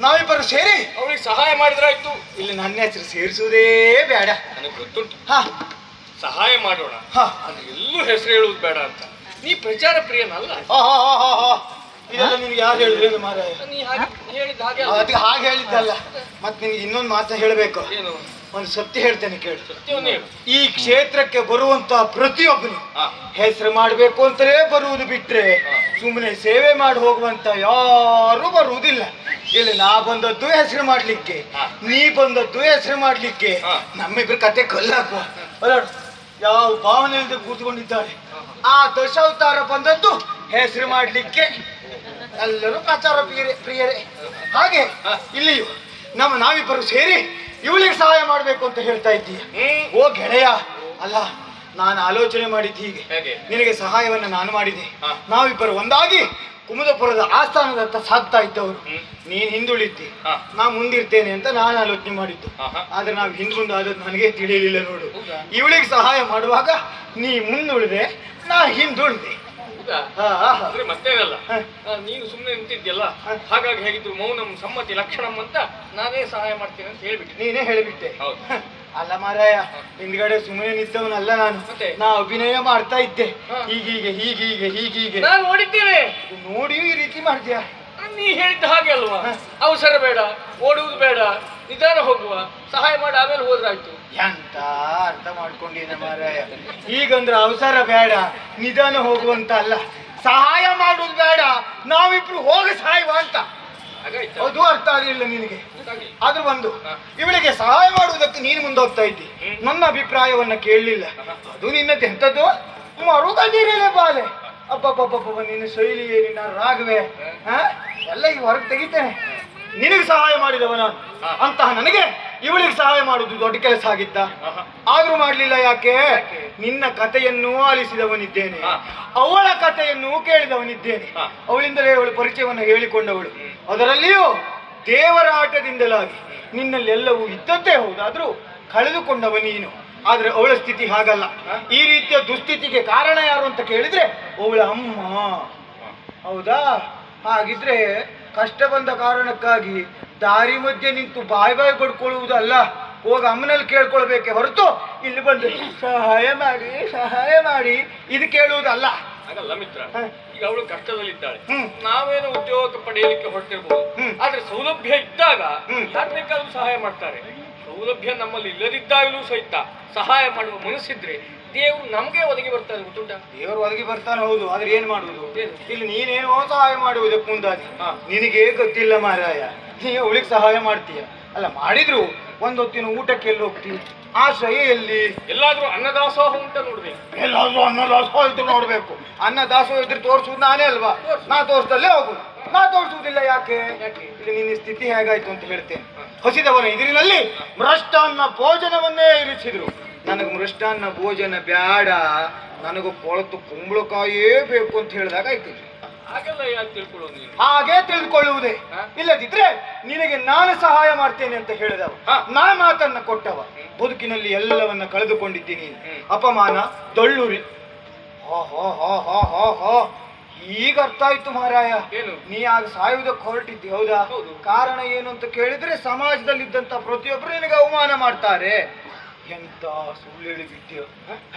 ನಾವಿಬ್ಬರು ಸೇರಿ ಅವಳಿಗೆ ಸಹಾಯ ಮಾಡಿದ್ರಾಯ್ತು. ಇಲ್ಲಿ ನನ್ನ ಹೆಸರು ಸೇರಿಸುವುದೇ ಬೇಡ. ನನಗೆ ಗೊತ್ತುಂಟು. ಹಾ, ಸಹಾಯ ಮಾಡೋಣ. ಹಾ, ಅದು ಎಲ್ಲೂ ಹೆಸರು ಹೇಳುವುದು ಬೇಡ ಅಂತ. ನೀ ಪ್ರಚಾರ ಪ್ರಿಯನಲ್ಲ. ಇದೆಲ್ಲ ನಿನ್ಗೆ ಯಾರು ಹೇಳಿದ್ರು ಮಾರಾಯ? ನೀ ಹಾಗೆ ಹೇಳಿದ ಹಾಗೆ ಅದಕ್ಕೆ ಹಾಗೆ ಹೇಳಿದ್ದಲ್ಲ. ಮತ್ತೆ ನಿನ್ಗೆ ಇನ್ನೊಂದು ಮಾತು ಹೇಳಬೇಕು. ಏನು? ಒಂದು ಸತ್ಯ ಹೇಳ್ತೇನೆ ಕೇಳು. ಸತ್ಯವನ್ನೇ ಹೇಳು. ಈ ಕ್ಷೇತ್ರಕ್ಕೆ ಬರುವಂತ ಪ್ರತಿಯೊಬ್ಬನು ಹೆಸರು ಮಾಡಬೇಕು ಅಂತಲೇ ಬರುವುದು ಬಿಟ್ರೆ ಸುಮ್ಮನೆ ಸೇವೆ ಮಾಡಿ ಹೋಗುವಂತ ಯಾರು ಬರುವುದಿಲ್ಲ. ಇಲ್ಲಿ ನಾ ಬಂದದ್ದು ಹೆಸರು ಮಾಡ್ಲಿಕ್ಕೆ, ನೀ ಬಂದದ್ದು ಹೆಸರು ಮಾಡ್ಲಿಕ್ಕೆ. ನಮ್ಮಿಬ್ರು ಕತೆ ಕಲ್ಲಾಕುವ ಯಾವ ಭಾವನೆ ಇಲ್ಲದೆ ಕೂತ್ಕೊಂಡಿದ್ದಾರೆ. ಆ ದಶಾವತಾರ ಬಂದದ್ದು ಹೆಸರು ಮಾಡ್ಲಿಕ್ಕೆ. ಎಲ್ಲರೂ ಪ್ರಚಾರ ಪ್ರಿಯರೇ. ಹಾಗೆ ಇಲ್ಲಿಯೂ ನಾವಿಬ್ಬರು ಸೇರಿ ಇವಳಿಗೆ ಸಹಾಯ ಮಾಡ್ಬೇಕು ಅಂತ ಹೇಳ್ತಾ ಇದ್ದೀಯ. ಓ ಗೆಳೆಯ, ಅಲ್ಲ ನಾನು ಆಲೋಚನೆ ಮಾಡಿದ್ದೆ ಹೀಗೆ, ನಿನಗೆ ಸಹಾಯವನ್ನ ನಾನು ಮಾಡಿದೆ. ನಾವಿಬ್ಬರು ಒಂದಾಗಿ ಕುಮುದಪುರದ ಆಸ್ಥಾನದತ್ತ ಸಾಗ್ತಾ ಇದ್ದವರು. ನೀನ್ ಹಿಂದುಳಿದ್ದಿ, ನಾ ಮುಂದಿರ್ತೇನೆ ಅಂತ ನಾನು ಆಲೋಚನೆ ಮಾಡಿದ್ದು. ಆದ್ರೆ ನಾವು ಹಿಂದೆ ಆದದ್ದು ನನಗೆ ತಿಳಿಯಲಿಲ್ಲ ನೋಡು. ಇವಳಿಗೆ ಸಹಾಯ ಮಾಡುವಾಗ ನೀ ಮುಂದುಳಿದೆ, ನಾ ಹಿಂದುಳಿದೆ. ಮತ್ತೇನಲ್ಲ, ನೀನು ಸುಮ್ಮನೆ ನಿಂತಿದ್ಯಲ್ಲ, ಹಾಗಾಗಿ ಹೇಗಿದ್ರು ಮೌನಂ ಸಮ್ಮತಿ ಲಕ್ಷಣಂ ಅಂತ ನಾನೇ ಸಹಾಯ ಮಾಡ್ತೇನೆ ಅಂತ ಹೇಳ್ಬಿಟ್ಟೆ. ನೀನೇ ಹೇಳಿಬಿಟ್ಟೆ. ಅಲ್ಲ ಮಾರಾಯ, ಹಿಂದ್ಗಡೆ ಸುಮ್ಮನೆ ನಿಂತವನಲ್ಲ ನಾನು. ನಾ ಅಭಿನಯ ಮಾಡ್ತಾ ಇದ್ದೆ. ಹೀಗೀಗೆ ಹೀಗೀಗೆ ಹೀಗೀಗೆ ನಾನು ನೋಡಿದ್ದೇನೆ. ನೋಡಿಯೂ ಈ ರೀತಿ ಮಾಡ್ತೀಯ? ನೀ ಹೇಳಿದ್ದ ಹಾಗೆ ಅಲ್ವಾ? ಅವಸರ ಬೇಡ, ಓಡುವುದು ಬೇಡ, ನಿಧಾನ ಹೋಗುವ, ಸಹಾಯ ಮಾಡಿ ಆಮೇಲೆ ಹೋದ್ರಾಯ್ತು. ಎಂತ ಅರ್ಥ ಮಾಡ್ಕೊಂಡಿನ ಮಾರಾಯ. ಈಗಂದ್ರೆ ಅವಸರ ಬೇಡ, ನಿಧಾನ ಹೋಗುವಂತ ಅಲ್ಲ, ಸಹಾಯ ಮಾಡುವುದು ಬೇಡ, ನಾವಿಬ್ರು ಹೋಗಿ ಸಾಯುವ ಅಂತ. ಅದು ಅರ್ಥ ಆಗಲಿಲ್ಲ ನಿನಗೆ. ಆದ್ರೂ ಒಂದು ಇವಳಿಗೆ ಸಹಾಯ ಮಾಡುವುದಕ್ಕೆ ನೀನು ಮುಂದೋಗ್ತಾ ಇದ್ದಿ, ನನ್ನ ಅಭಿಪ್ರಾಯವನ್ನ ಕೇಳಲಿಲ್ಲ. ಅದು ನಿನ್ನದ್ದು ಎಂಥದ್ದು ಮರುಗದಿರಲೇ ಬಾಲೆ. ಅಬ್ಬಬ್ಬಬ್ಬಬ್ಬ, ನಿನ್ನ ಶೈಲಿಯೇ, ನಿನ್ನ ರಾಗವೇ ಎಲ್ಲ ಈಗ ಹೊರಗೆ ತೆಗಿತೇನೆ. ನಿನಗೆ ಸಹಾಯ ಮಾಡಿದವ ನಾನು ಅಂತಹ ನನಗೆ ಇವಳಿಗೆ ಸಹಾಯ ಮಾಡುವುದು ದೊಡ್ಡ ಕೆಲಸ ಆಗಿದ್ದ. ಆದ್ರೂ ಮಾಡ್ಲಿಲ್ಲ. ಯಾಕೆ? ನಿನ್ನ ಕಥೆಯನ್ನೂ ಆಲಿಸಿದವನಿದ್ದೇನೆ, ಅವಳ ಕಥೆಯನ್ನೂ ಕೇಳಿದವನಿದ್ದೇನೆ. ಅವಳಿಂದಲೇ ಅವಳ ಪರಿಚಯವನ್ನು ಹೇಳಿಕೊಂಡವಳು. ಅದರಲ್ಲಿಯೂ ದೇವರ ಆಟದಿಂದಲಾಗಿ ನಿನ್ನಲ್ಲೆಲ್ಲವೂ ಇದ್ದದ್ದೇ ಹೌದಾದ್ರೂ ಕಳೆದುಕೊಂಡವ ನೀನು. ಆದ್ರೆ ಅವಳ ಸ್ಥಿತಿ ಹಾಗಲ್ಲ. ಈ ರೀತಿಯ ದುಸ್ಥಿತಿಗೆ ಕಾರಣ ಯಾರು ಅಂತ ಕೇಳಿದ್ರೆ ಅವಳ ಅಮ್ಮ. ಹೌದಾ? ಹಾಗಿದ್ರೆ ಕಷ್ಟ ಬಂದ ಕಾರಣಕ್ಕಾಗಿ ದಾರಿ ಮಧ್ಯೆ ನಿಂತು ಬಾಯಿ ಪಡ್ಕೊಳ್ಳುವುದಲ್ಲ, ಹೋಗಿ ಅಮ್ಮನಲ್ಲಿ ಕೇಳ್ಕೊಳ್ಬೇಕೆ ಹೊರತು ಇಲ್ಲಿ ಬಂದು ಸಹಾಯ ಮಾಡಿ ಸಹಾಯ ಮಾಡಿ ಇದು ಕೇಳುವುದಲ್ಲ. ಹಾಗಲ್ಲ ಮಿತ್ರ, ಈಗ ಅವಳು ಕಷ್ಟದಲ್ಲಿದ್ದಾಳೆ, ನಾವೇನೋ ಉದ್ಯೋಗ ಪಡೆಯಲಿಕ್ಕೆ ಹೊರಟಿರ್ಬೋದು. ಆದ್ರೆ ಸೌಲಭ್ಯ ಇದ್ದಾಗ ಯಾರು ಬೇಕಾದ್ರೂ ಸಹಾಯ ಮಾಡ್ತಾರೆ. ಸೌಲಭ್ಯ ನಮ್ಮಲ್ಲಿ ಇಲ್ಲದಿದ್ದಾಗಲೂ ಸಹಿತ ಸಹಾಯ ಮಾಡುವ ಮನಸ್ಸಿದ್ರೆ ದೇವರು ನಮ್ಗೆ ಒದಗಿ ಬರ್ತಾನೆ. ಗೊತ್ತುಂಟ? ದೇವರು ಒದಗಿ ಬರ್ತಾನೆ, ಹೌದು. ಆದ್ರೆ ಏನ್ ಮಾಡುವುದು? ಇಲ್ಲಿ ನೀನೇನೋ ಸಹಾಯ ಮಾಡುವುದಕ್ಕೆ ಮುಂದಾದಿ. ನಿನಗೇ ಗೊತ್ತಿಲ್ಲ ಮಾರಾಯ, ನೀ ಅವಳಿಗೆ ಸಹಾಯ ಮಾಡ್ತೀಯ. ಅಲ್ಲ, ಮಾಡಿದ್ರು ಒಂದೊತ್ತಿನ ಊಟಕ್ಕೆ ಎಲ್ಲಿ ಹೋಗ್ತೀವಿ? ಆಶ್ರಯ ಎಲ್ಲಿ? ಎಲ್ಲಾದ್ರೂ ಅನ್ನದಾಸೋಹ ಉಂಟ ನೋಡ್ಬೇಕು. ಎಲ್ಲಾದ್ರೂ ಅನ್ನದಾಸೋಹ ಇದ್ರು ನೋಡ್ಬೇಕು. ಅನ್ನದಾಸೋಹ ಇದ್ರೆ ತೋರಿಸುವುದು ನಾನೇ ಅಲ್ವಾ? ನಾ ತೋರಿಸ್ದಲ್ಲೇ ಹೋಗುದು. ನಾ ತೋರಿಸುವುದಿಲ್ಲ. ಯಾಕೆ? ಇಲ್ಲಿ ನಿನ್ನ ಸ್ಥಿತಿ ಹೇಗಾಯ್ತು ಅಂತ ಹೇಳ್ತೇನೆ. ಹಸಿದವನ ಎದುರಿನಲ್ಲಿ ಮೃಷ್ಟಾನ್ನ ಭೋಜನವನ್ನೇ ಇರಿಸಿದ್ರು. ನನಗೆ ಮೃಷ್ಟಾನ್ನ ಭೋಜನ ಬೇಡ, ನನಗೂ ಕೊಳತು ಕುಂಬಳಕಾಯೇ ಬೇಕು ಅಂತ ಹೇಳಿದಾಗ ಆಯ್ತು. ಹಾಗೆ ತಿಳಿದುಕೊಳ್ಳುವುದೇ. ಇಲ್ಲದಿದ್ರೆ ನಿನಗೆ ನಾನು ಸಹಾಯ ಮಾಡ್ತೇನೆ ಅಂತ ಹೇಳಿದವ, ನಾ ಮಾತನ್ನ ಕೊಟ್ಟವ. ಬದುಕಿನಲ್ಲಿ ಎಲ್ಲವನ್ನ ಕಳೆದುಕೊಂಡಿದ್ದೀನಿ. ಅಪಮಾನ, ದಳ್ಳುರಿ. ಈಗ ಅರ್ಥ ಆಯ್ತು ಮಹಾರಾಯ. ನೀ ಆಗ ಸಾಯುವುದಕ್ಕೆ ಹೊರಟಿದ್ದಿ, ಹೌದಾ? ಕಾರಣ ಏನು ಅಂತ ಕೇಳಿದ್ರೆ ಸಮಾಜದಲ್ಲಿದ್ದಂತ ಪ್ರತಿಯೊಬ್ಬರು ನಿನಗೆ ಅವಮಾನ ಮಾಡ್ತಾರೆ. ಎಂತ ಸುಳ್ಳು ಹೇಳಿಬಿಟ್ಟಿಯ.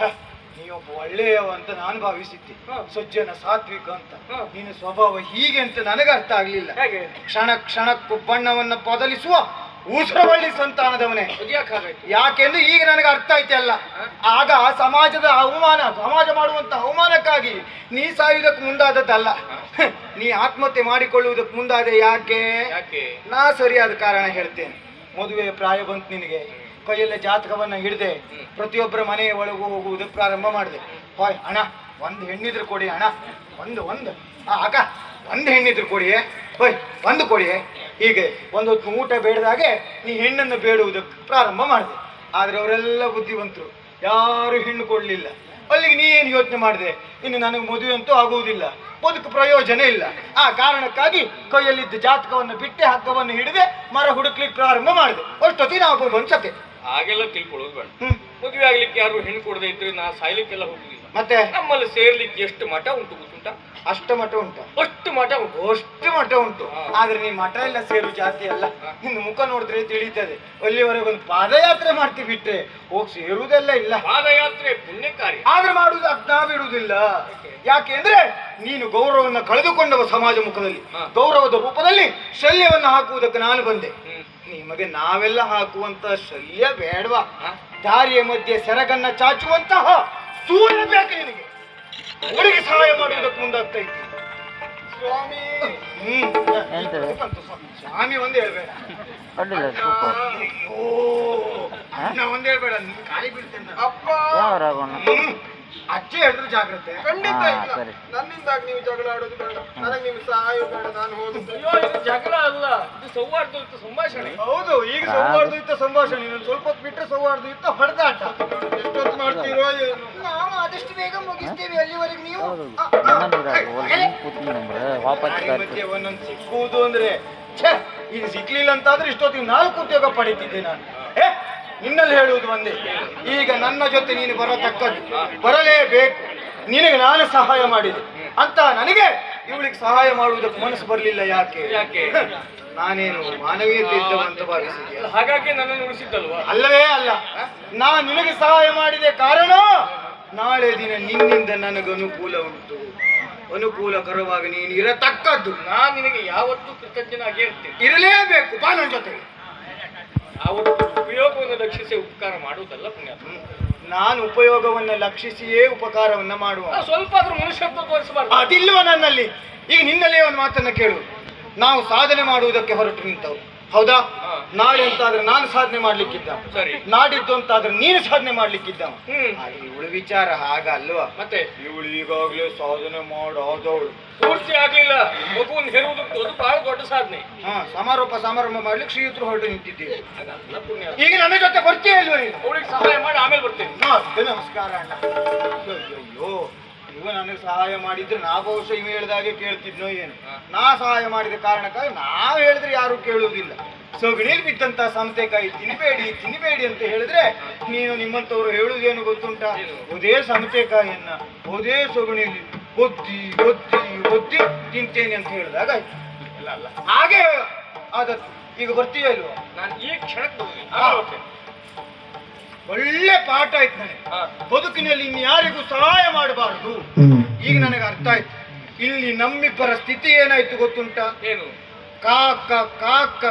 ನೀವೊಬ್ಬ ಒಳ್ಳೆಯವ ಅಂತ ನಾನು ಭಾವಿಸಿದ್ದೆ, ಸಜ್ಜನ ಸಾತ್ವಿಕ ಅಂತ. ನಿನ್ನ ಸ್ವಭಾವ ಹೀಗೆ ಅಂತ ನನಗೆ ಅರ್ಥ ಆಗ್ಲಿಲ್ಲ. ಕ್ಷಣ ಕ್ಷಣಕ್ಕೂ ಬಣ್ಣವನ್ನ ಬದಲಿಸುವ ಊಸರವಳ್ಳಿ ಸಂತಾನದವನೇ. ಯಾಕೆಂದ್ರೆ ಈಗ ನನಗೆ ಅರ್ಥ ಐತೆ. ಆಗ ಸಮಾಜದ ಅವಮಾನ, ಸಮಾಜ ಮಾಡುವಂತ ಅವಮಾನಕ್ಕಾಗಿ ನೀ ಸಾಯುವುದಕ್ಕೆ ಮುಂದಾದದ್ದಲ್ಲ, ನೀ ಆತ್ಮಹತ್ಯೆ ಮಾಡಿಕೊಳ್ಳುವುದಕ್ಕೆ ಮುಂದಾದೆ. ಯಾಕೆ? ನಾ ಸರಿಯಾದ ಕಾರಣ ಹೇಳ್ತೇನೆ. ಮದುವೆ ಪ್ರಾಯ ಬಂತು ನಿನಗೆ, ಕೈಯಲ್ಲೇ ಜಾತಕವನ್ನ ಹಿಡಿದೆ ಪ್ರತಿಯೊಬ್ಬರ ಮನೆಯ ಒಳಗೂ ಹೋಗುವುದಕ್ಕೆ ಪ್ರಾರಂಭ ಮಾಡಿದೆ. ಹೋಯ್ ಅಣ್ಣ, ಒಂದು ಹೆಣ್ಣಿದ್ರು ಕೊಡಿ ಅಣ್ಣ, ಒಂದು ಅಕ್ಕ ಒಂದು ಹೆಣ್ಣಿದ್ರು ಕೊಡಿಯೇ, ಹೋಯ್ ಒಂದು ಕೊಡಿಯೇ. ಹೀಗೆ ಒಂದೊತ್ತು ಊಟ ಬೇಡದಾಗೆ ನೀ ಹೆಣ್ಣನ್ನು ಬೇಡುವುದಕ್ಕೆ ಪ್ರಾರಂಭ ಮಾಡಿದೆ. ಆದ್ರೆ ಅವರೆಲ್ಲ ಬುದ್ಧಿವಂತರು. ಯಾರು ಹೆಣ್ಣು ಕೊಡ್ಲಿಲ್ಲ. ಅಲ್ಲಿಗೆ ನೀ ಏನು ಯೋಚನೆ ಮಾಡಿದೆ, ಇನ್ನು ನನಗೆ ಮದುವೆ ಅಂತೂ ಆಗುವುದಿಲ್ಲ, ಬದುಕು ಪ್ರಯೋಜನ ಇಲ್ಲ. ಆ ಕಾರಣಕ್ಕಾಗಿ ಕೈಯಲ್ಲಿದ್ದ ಜಾತಕವನ್ನು ಬಿಟ್ಟೆ ಹಗ್ಗವನ್ನು ಹಿಡಿದೆ ಮರ ಹುಡುಕ್ಲಿಕ್ಕೆ ಪ್ರಾರಂಭ ಮಾಡಿದೆ. ಅಷ್ಟೊತ್ತಿ ನಾವು ಬಂದ್ಸತೆ ಹಾಗೆಲ್ಲ ತಿಳ್ಕೊಳ್ಳೋದು ಬೇಡ. ಮದುವೆ ಆಗ್ಲಿಕ್ಕೆ ಯಾರು ಹೆಣ್ಣು ಕೊಡದೆ ಇದ್ರೆ ನಾ ಸಾಯ್ಲಿಕ್ಕೆಲ್ಲ ಹೋಗುದಿಲ್ಲ. ಮತ್ತೆ ನಮ್ಮಲ್ಲಿ ಸೇರ್ಲಿಕ್ಕೆ ಎಷ್ಟು ಮಠ ಉಂಟು ಗೊತ್ತುಂಟ? ಅಷ್ಟ ಮಠ ಉಂಟು, ಅಷ್ಟು ಮಠ ಉಂಟು, ಅಷ್ಟು ಮಠ ಉಂಟು. ಆದ್ರೆ ನೀ ಮಠ ಎಲ್ಲ ಸೇರು ಜಾತಿ ಅಲ್ಲ, ನಿನ್ನ ಮುಖ ನೋಡಿದ್ರೆ ತಿಳಿತದೆ. ಅಲ್ಲಿವರೆಗೆ ಒಂದು ಪಾದಯಾತ್ರೆ ಮಾಡ್ತೀವಿ ಬಿಟ್ರೆ ಹೋಗಿ ಸೇರುವುದೆಲ್ಲ ಇಲ್ಲ. ಪಾದಯಾತ್ರೆ ಪುಣ್ಯ ಕಾರ್ಯ, ಆದ್ರೆ ಮಾಡುವುದು ಅಜ್ಞಾ ಬಿಡುವುದಿಲ್ಲ. ಯಾಕೆ ಅಂದ್ರೆ ನೀನು ಗೌರವವನ್ನು ಕಳೆದುಕೊಂಡವ ಸಮಾಜ ಮುಖದಲ್ಲಿ, ಗೌರವದ ರೂಪದಲ್ಲಿ ಶಲ್ಯವನ್ನು ಹಾಕುವುದಕ್ಕೆ ನಾನು ಬಂದೆ. ನಿಮಗೆ ನಾವೆಲ್ಲ ಹಾಕುವಂತ ಶಲ್ಯ ಬೇಡವಾ? ದಾರಿಯ ಮಧ್ಯೆ ಸೆರಗನ್ನ ಚಾಚುವಂತಹ ಸೂರ್ಯ ಬೇಕು ನಿನಗೆ. ಹುಡುಗಿ ಸಹಾಯ ಮಾಡುವುದಕ್ಕೆ ಮುಂದಾಗ್ತಾ ಇದ್ದೀನಿ. ಸ್ವಾಮಿ ಸ್ವಾಮಿ ಒಂದೇ ಹೇಳ್ಬೇಡ, ನಾ ಒಂದೇ ಹೇಳ್ಬೇಡ, ನಿನ್ ಕಾಲಿ ಬೀಳ್ತೇನೆ ಅಪ್ಪ. ಅಜ್ಜಿ ಹೇಳಿದ್ರು ಜಾಗ್ರತೆ. ಖಂಡಿತ ಇಲ್ಲ, ನನ್ನಿಂದಾಗಿ ನೀವು ಜಗಳ ಆಡೋದು ಬೇಡ, ನನಗೆ ನೀವು ಸಹಾಯ ಬೇಡ, ನಾನು ಹೋಗುದು. ಅಯ್ಯೋ ಇದು ಜಗಳ ಅಲ್ಲ, ಇದು ಸೌಹಾರ್ದಯುತ ಸಂಭಾಷಣೆ. ಹೌದು, ಈಗ ಸೌಹಾರ್ದಯುತ ಸಂಭಾಷಣೆ. ಇನ್ನೊಂದು ಸ್ವಲ್ಪ ಹೊತ್ತು ಬಿಟ್ಟರೆ ಸೌಹಾರ್ದಯುತ ಹೊಡೆದಾಟ. ಎಷ್ಟೊತ್ತು ಮಾಡ್ತೀರೋ ಏನು? ನಾವು ಆದಷ್ಟು ಬೇಗ ಮುಗಿಸ್ತೇವೆ. ಅಲ್ಲಿವರೆಗೆ ನೀವು ಮಧ್ಯೆ ಒಂದೊಂದು ಸಿಕ್ಕುವುದು ಅಂದ್ರೆ ಇದು ಸಿಕ್ಲಿಲ್ಲ ಅಂತಾದ್ರೆ ಇಷ್ಟೊತ್ತಿಗೆ 4 ಉದ್ಯೋಗ ಪಡೀತಿದ್ದೆ ನಾನು. ನಿನ್ನಲ್ಲಿ ಹೇಳುವುದು ಒಂದೇ, ಈಗ ನನ್ನ ಜೊತೆ ನೀನು ಬರತಕ್ಕದ್ದು, ಬರಲೇಬೇಕು. ನಿನಗೆ ನಾನು ಸಹಾಯ ಮಾಡಿದೆ ಅಂತ ನನಗೆ ಇವಳಿಗೆ ಸಹಾಯ ಮಾಡುವುದಕ್ಕೆ ಮನಸ್ಸು ಬರಲಿಲ್ಲ. ಯಾಕೆ? ನಾನೇನು ಮಾನವೀಯತೆ ಇದ್ದವಂತ ಭಾವಿಸಿದ್ಯಾ? ಹಾಗಾಗಿ ನನ್ನನ್ನು ಉಳಿಸಿದ್ದಲ್ವಾ? ಅಲ್ಲವೇ ಅಲ್ಲ, ನಾನು ನಿನಗೆ ಸಹಾಯ ಮಾಡಿದೆ ಕಾರಣ ನಾಳೆ ದಿನ ನಿನ್ನಿಂದ ನನಗೆ ಅನುಕೂಲ ಉಂಟು. ಅನುಕೂಲಕರವಾಗಿ ನೀನು ಇರತಕ್ಕದ್ದು. ನಾನು ನಿನಗೆ ಯಾವತ್ತೂ ಕೃತಜ್ಞನಾಗಿ ಇರ್ತೇನೆ, ಇರಲೇಬೇಕು. ಬಾ ನನ್ನ ಜೊತೆ. ಯಾವತ್ತು ಉಪಯೋಗವನ್ನು ಲಕ್ಷಿಸಿ ಉಪಕಾರ ಮಾಡುವುದಲ್ಲ ಪುಣ್ಯ. ನಾನು ಉಪಯೋಗವನ್ನ ಲಕ್ಷಿಸಿಯೇ ಉಪಕಾರವನ್ನ ಮಾಡುವ. ಸ್ವಲ್ಪ ಆದ್ರೂ ಮನುಷ್ಯತ್ವ ತೋರಿಸಬಾರ್ದು. ಅದಿಲ್ವ ನನ್ನಲ್ಲಿ? ಈಗ ನಿನ್ನಲ್ಲೇ ಒಂದು ಮಾತನ್ನ ಕೇಳು. ನಾವು ಸಾಧನೆ ಮಾಡುವುದಕ್ಕೆ ಹೊರಟು ನಿಂತವು, ಹೌದಾ? ನಾಳೆ ಅಂತಾದ್ರೆ ನಾನು ಸಾಧನೆ ಮಾಡ್ಲಿಕ್ಕಿದ್ದ, ಸರಿ. ನಾಡಿದ್ದು ಅಂತಾದ್ರೆ ನೀನು ಸಾಧನೆ ಮಾಡ್ಲಿಕ್ಕಿದ್ದ. ಇವಳು ವಿಚಾರ ಹಾಗಲ್ವಾ? ಮತ್ತೆ ಇವಳು ಈಗಾಗಲೇ ಸಾಧನೆ ಮಾಡೋದವಳು. ಪೂರ್ತಿ ಆಗ್ಲಿಲ್ಲ, ಮಗುವನ್ನು ಹೆರುವುದು ಅದು ಬಹಳ ದೊಡ್ಡ ಸಾಧನೆ. ಸಮಾರಂಭ ಮಾಡ್ಲಿಕ್ಕೆ ಶ್ರೀಯುತರು ಹೊರಟು ನಿಂತಿದ್ದೀವಿ. ಪುಣ್ಯ. ಈಗ ನನ್ನ ಜೊತೆ ಬರ್ತೀಯ ಇಲ್ವ ನೀನು? ಅವಳಿಗೆ ಸಹಾಯ ಮಾಡಿ ಆಮೇಲೆ ಬರ್ತೇನೆ. ನಮಸ್ಕಾರ ಅಣ್ಣ. ಅಯ್ಯೋ, ಇವ ನನಗೆ ಸಹಾಯ ಮಾಡಿದ್ರೆ ನಾ ಬಹುಶಃ ಇವ ಹೇಳಿದಾಗೆ ಕೇಳ್ತಿದ್ನೋ ಏನು? ನಾ ಸಹಾಯ ಮಾಡಿದ ಕಾರಣಕ್ಕಾಗಿ ನಾವು ಹೇಳಿದ್ರೆ ಯಾರು ಕೇಳುವುದಿಲ್ಲ. ಸೊಗಣಿಲಿ ಬಿದ್ದಂತ ಸೌತೆಕಾಯಿ ತಿನ್ಬೇಡಿ ಅಂತ ಹೇಳಿದ್ರೆ ನೀನು ನಿಮ್ಮಂತವ್ರು ಹೇಳುವುದೇನು ಗೊತ್ತುಂಟ? ಒದೇ ಸೌತೆಕಾಯಿಯನ್ನ ಒದೇ ಸೊಗಣಿಲಿ ಒತ್ತಿ ಒತ್ತಿ ಒತ್ತಿ ತಿಂತೇನೆ ಅಂತ ಹೇಳಿದಾಗ ಅಲ್ಲ ಹಾಗೆ ಆದದ್ದು. ಈಗ ಬರ್ತೀಯ ಇಲ್ವಾ? ನಾನು ಈ ಕ್ಷಣಕ್ಕೆ ಒಳ್ಳೆ ಪಾಠ ಆಯ್ತು ನನಗೆ. ಬದುಕಿನಲ್ಲಿ ಇನ್ಯಾರಿಗೂ ಸಹಾಯ ಮಾಡಬಾರದು. ಈಗ ನನಗೆ ಅರ್ಥ ಆಯ್ತು. ಇಲ್ಲಿ ನಮ್ಮಿಬ್ಬರ ಸ್ಥಿತಿ ಏನಾಯ್ತು ಗೊತ್ತುಂಟ? ಏನು? ಕಾಕ ಕಾಕ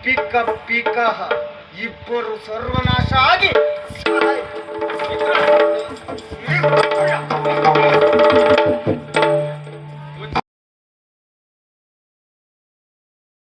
ಪಿಕ ಪಿಕ, ಇಬ್ಬರು ಸರ್ವನಾಶ ಆಗಿ